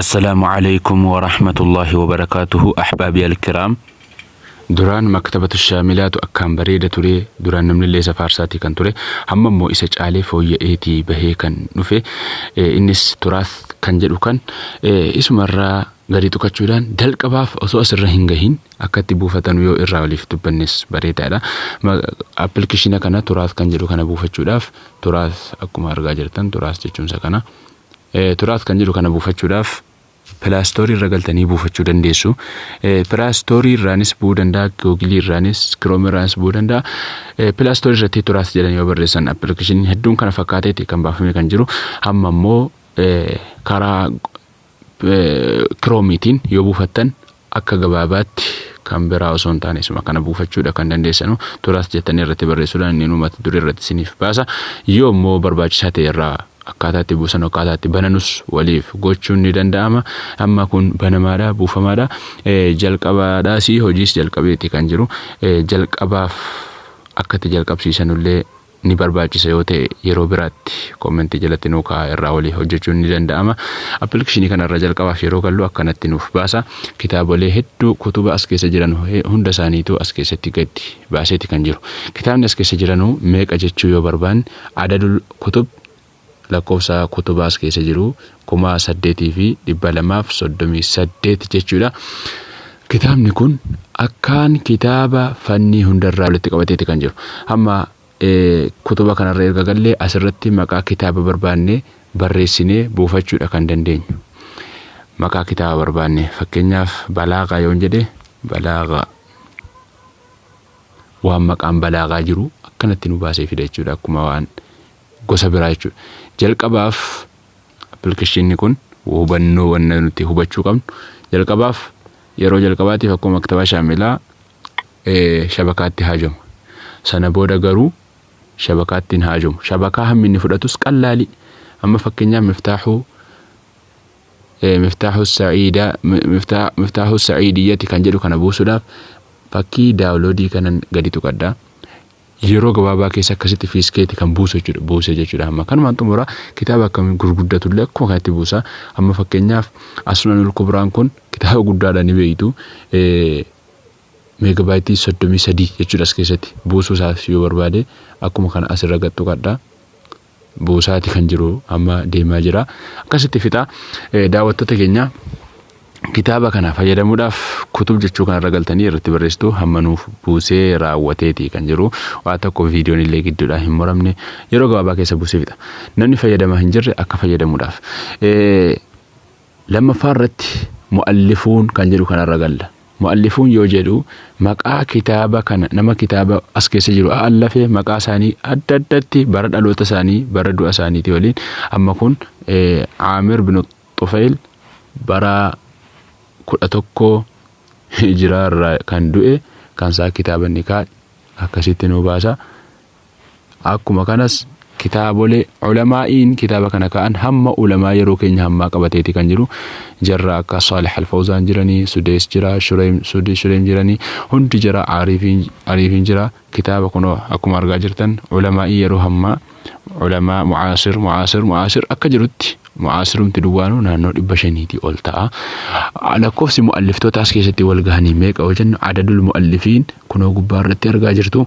السلام عليكم ورحمة الله وبركاته أحبابي الكرام. duraan maktabatu shaamilaatu akkaan bareeda ture. Duraan namni illee safaarsaati kan ture. Amma immoo isa caalee fooyya'eetii bahee kan dhufe. Innis turaas kan jedhu kan isumarraa gadi tuqachuudhaan jalqabaaf osoo asirra hin gahin akkatti buufatan yoo irraa waliif dubbannes bareedaadha. Appilikeeshina kana turaas kan jedhu kana buufachuudhaaf turaas akkuma argaa jirtan turaas jechuunsa kana turaas kan jedhu kana buufachuudhaaf Plaastorii irra galtanii buufachuu dandeessu. Plaastorii irraanis bu'uu danda'a, Googilii irraanis, Chrome irraanis bu'uu danda'a. Plaastorii irratti turaas jedhanii yoo barreessan appilikeeshinii hedduun kana fakkaateeti kan baafamee kan jiru. Amma immoo karaa Chromeitiin yoo buufattan akka gabaabaatti kan biraa osoo hin taane isuma kana buufachuudha kan dandeessanu. Turaas jettanii irratti barreessuudhaan inni uummata durii irratti isiniif baasa. Yoo immoo barbaachisaa ta'e irraa akkaataatti buusan akkaataatti bananus waliif gochuun ni danda'ama. Amma kun banamaadha, buufamaadha. Jalqabaadhaas hojiis jalqabeeti kan jiru. Jalqabaaf akkatti jalqabsiisanullee ni barbaachisa yoo ta'e yeroo biraatti koomentii jalatti nuu kaa'aa irraa walii hojjechuun ni danda'ama. Appilikeeshinii kanarra jalqabaaf yeroo gallu akkanatti nuuf baasa. Kitaabolee hedduu kutuba as keessa jiran hunda isaaniitu as keessatti gadi baaseeti kan jiru. Kitaabni as keessa jiranuu meeqa jechuu yoo barbaanne adadul kutub lakkoofsa kutubaa as keessa jiru 8,238 jechuudha. Kitaabni kun akkaan kitaaba fannii hundarraa walitti qabateeti kan jiru. Amma kutuba kanarra erga gallee asirratti maqaa kitaaba barbaanne barreessinee buufachuudha kan dandeenyu. Maqaa kitaaba barbaanne fakkeenyaaf balaagaa yoon jedhe balaagaa waan maqaan balaagaa jiru akkanatti nu baasee fida jechuudha akkuma waan gosa biraa jechuudha. Jalqabaaf appilikeeshinni kun hubannoo wanna nuti hubachuu qabnu jalqabaaf yeroo jalqabaatiif akkuma maktaba shaamilaa shabakaatti haajamu. Sana booda garuu shabakaatti hin haajamu. Shabakaa hammi inni fudhatus qallaali. Amma fakkeenyaaf miftaahu sa'iidiyyati kan jedhu kana buusuudhaaf fakkii daawuloodii kanan gadi tuqadhaa. Yeroo gabaabaa keessa akkasitti fiiskeeti kan buuse jechuudha. Amma kanumaan xumura kitaaba akkamiin gurguddatullee akkuma kanatti buusa. Amma fakkeenyaaf As-Sunanul Kubraan kun kitaaba guddaadha ni beektu. Meegabaayitii 33 jechuudha as keessatti buusuu isaas yoo barbaade akkuma kana asirra gad tuqadhaa. Buusaati kan jiru amma deemaa jira. Akkasitti fixa. Daawwattoota keenya kitaaba kana fayyadamuudhaaf kutub jechuu kanarra galtanii irratti barreessitu hamma nuuf buusee raawwateeti kan jiru. Waa tokko viidiyoon illee gidduudhaan hin muramne yeroo gabaabaa keessa buusee fixa. Namni fayyadamaa hin jirre akka fayyadamuudhaaf. Lammaffaa irratti mu'allifuun kan jedhu kanarra galla. Mu'allifuun yoo jedhu maqaa kitaaba kana nama kitaaba as keessa jiru allafee maqaa isaanii adda addatti bara dhaloota isaanii bara du'a isaaniitii waliin. Amma kun Aamir bin Tufayl bara 11 hijiraarraa kan du'e kan isaa kitaaba nikaa akkasitti nu baasa. Akkuma kanas kitaabolee ulamaa'iin kitaaba kana ka'an hamma ulamaa yeroo keenya hammaa qabateeti kan jiru. Jarra akka Saalih Al-Fawzaan jiranii, Sudees jira, Shureem jiranii, hundi jira, Ariifiin jira. Kitaaba kun akkuma argaa jirtan ulamaa'ii yeroo hammaa ulamaa mu'aasir akka jirutti mu'aasirumti duwwaanuu naannoo 500 ol ta'a. Lakkoofsi mu'alliftoota as keessatti wal gahanii meeqa yoo jennu adadul mu'allifiin kunoo gubbaa irratti argaa jirtu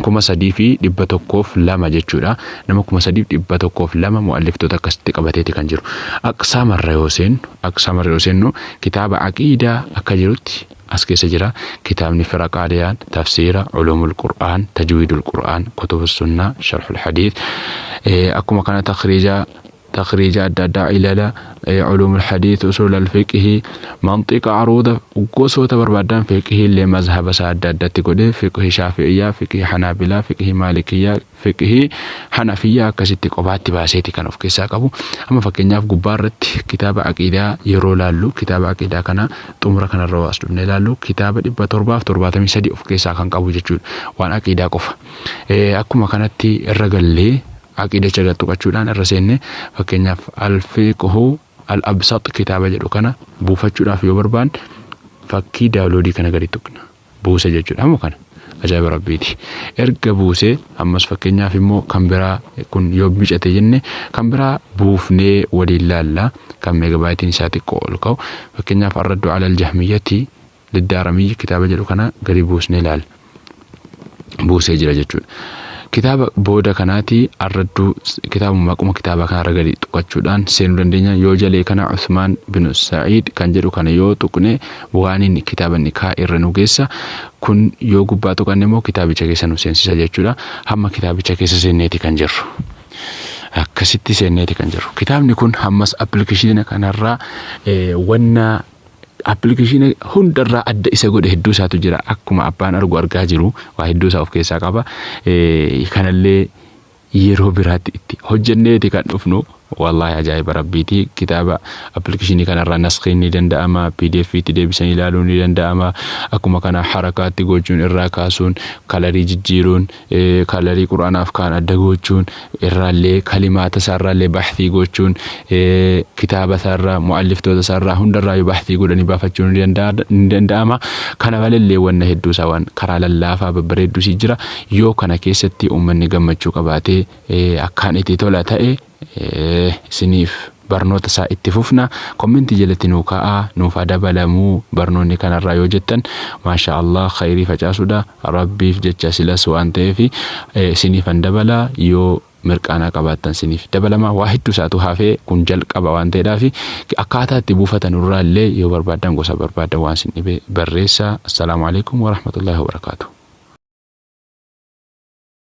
3,102 jechuudha. Nama 3,102 mu'alliftoota akkasitti qabateeti kan jiru. Aqsamarra yoo seennu kitaaba aqiidaa akka jirutti as keessa jira. Kitaabni firaqaadiyaan, tafsiira, ulumul qur'aan, tajwiidul qur'aan, kutubus sunnaa, sharhul hadiith. Akkuma kana تخريج أداء علل علوم الحديث أصول الفقه منطقة عروضة وقصة بربادان فقه اللي مذهب سادة تقول فقه شافعية فقه حنابلة فقه مالكية فقه حنفية كسيتي قبات باسيتي كانوا في كيسا قبو. أما فكينا في قبارة كتاب عقيدة يرو لالو كتاب عقيدة كان تمر كان الرواس دبنا لالو كتاب إبا تربات ميسادي في كيسا كان قبو جتشول وان عقيدة قف. أكو ما كانت الرجل لي عقيدة جلت وقتشولان الرسينة فكينا الفقه الأبسط كتابة جلو كان بوفتشولا في بربان فكي داولودي كان قريتوكنا بوسة جتشول هم كان ajaa'iba rabbiiti. Erga buusee ammas fakkeenyaaf immoo kan biraa kun yoo bicate jenne kan biraa buufnee waliin laalla kan meegabaayitiin isaa xiqqoo ol ka'u fakkeenyaaf arraddu alal jahmiyyati lidaaramiyyi kitaaba jedhu kana gadi buusnee laalla. Buusee jira jechuudha. Kitaaba booda kanaati arraddu kitaaba maquma kitaaba kana gadi tuqachuudhaan seenuu dandeenya. Yoo jalee kana Uthman bin Sa'id kan jedhu kana yoo tuqne waan kitaabni irra nu geessa kun yoo gubbaa tuqanne immoo kitaabicha keessa nu seensisa jechuudha. Hamma kitaabicha keessa seenneeti kan jirru. Akkasitti seenneeti kan jirru. Kitaabni kun hammas appilikeeshina kanarraa wanna appilikeeshina hundarraa adda isa godhe hedduu isaatu jira. Akkuma abbaan argaa jiru waa hedduu isaa of keessaa qaba. Kanallee yeroo biraatti itti hojjenneeti kan dhufnu. Wallahi ajaa'iba rabbiiti. Kitaaba appilikeeshinii kanarraa nasxiin ni danda'ama, PDF itti deebisanii ilaaluun ni danda'ama. Akkuma kana harakaatti gochuun irraa kaasuun, kalarii jijjiiruun, kalarii quraanaaf kaan adda gochuun, irraallee kalimaata isaarraallee baxthii gochuun, kitaaba isaarraa mu'alliftoota isaarraa hundarraa yoo baxthii godhanii baafachuun ni danda'ama. Kana malallee wanna hedduu isaa waan karaa lallaafaa babbareedduu si jira. Yoo kana keessatti uummanni gammachuu qabaatee akkaan itti tola ta'e isiniif barnoota isaa itti fufna. Kommenti jalatti nuu kaa'aa, nuuf dabalamuu barnoonni kanarraa yoo jettan maasha Allah khayrii facaasuudha. Rabbiif jecha silas waan ta'eef isiniif dabala. Yoo mirqaana qabaattan isiniif dabalama. Waa hedduu isaatu hafee kun jalqaba waan ta'eedhaaf akkaataa itti buufatan irraallee yoo barbaadan gosa barbaadan waan isin dhibe barreessa. Assalaamu alaykum wa rahmatullahi wa barakaatuh.